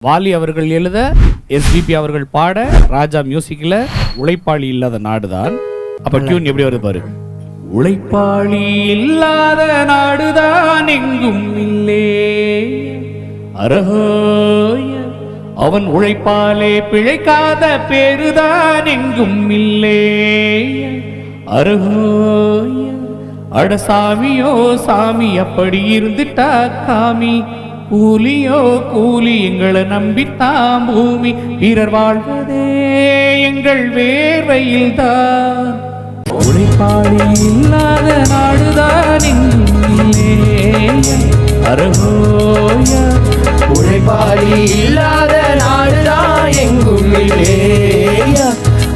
வாலி அவர்கள் எழுத, எஸ்பிபி அவர்கள் பாட, ராஜா மியூசிக்ல உழைப்பாளி இல்லாத நாடுதான். அப்ப டியூன் எப்படி வருது பாரு. உழைப்பாளி இல்லாத நாடுதான் எங்கும் இல்லே, அரஹோய அவன் உழைப்பாலே பிழைக்காத பேருதான் எங்கும் இல்லே, அரஹோய அட சாமியோ சாமி அப்படி இருந்துட்டா காமி, கூலியோ கூலி எங்களை நம்பித்தான் பூமி, வீரர் வாழ்வதே எங்கள் வேர்வையில் தான். உழைப்பாளி இல்லாத நாடுதான் எங்கும் இல்லே, அரஹோய உழைப்பாளி இல்லாத நாடுதான் எங்கும் இல்லே,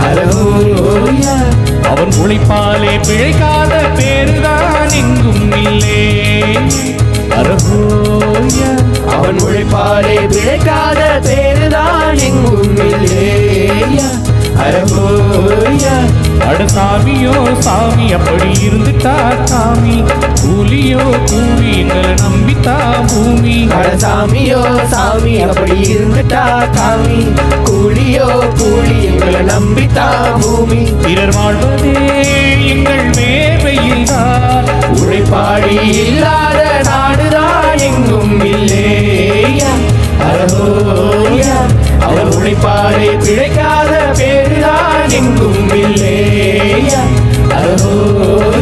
அரஹோய அவன் உழைப்பாலே பிழைக்காத பேருதான் எங்கும் இல்லே, அரஹோய அவன் உழைப்பாலே பிழைக்காத பேருதான் எங்கும் இல்லே, அரஹோய அட சாமியோ சாமி அப்படி இருந்துட்டா சாமி, கூலியோ கூலி எங்களை நம்பித்தா பூமி, அட சாமியோ சாமி அப்படி இருந்துட்டா காமி, கூலியோ கூலி எங்களை நம்பித்தா பூமி, வீரர் வாழ்வதே எங்கள் வேர்வையில் தான். உழைப்பாளி இல்லாத நாடுதான் எங்கும் இல்லே, அரஹோய அவன் உழைப்பாலே பிழைக்காத பேருதான் எங்கும் இல்லே, அரஹோய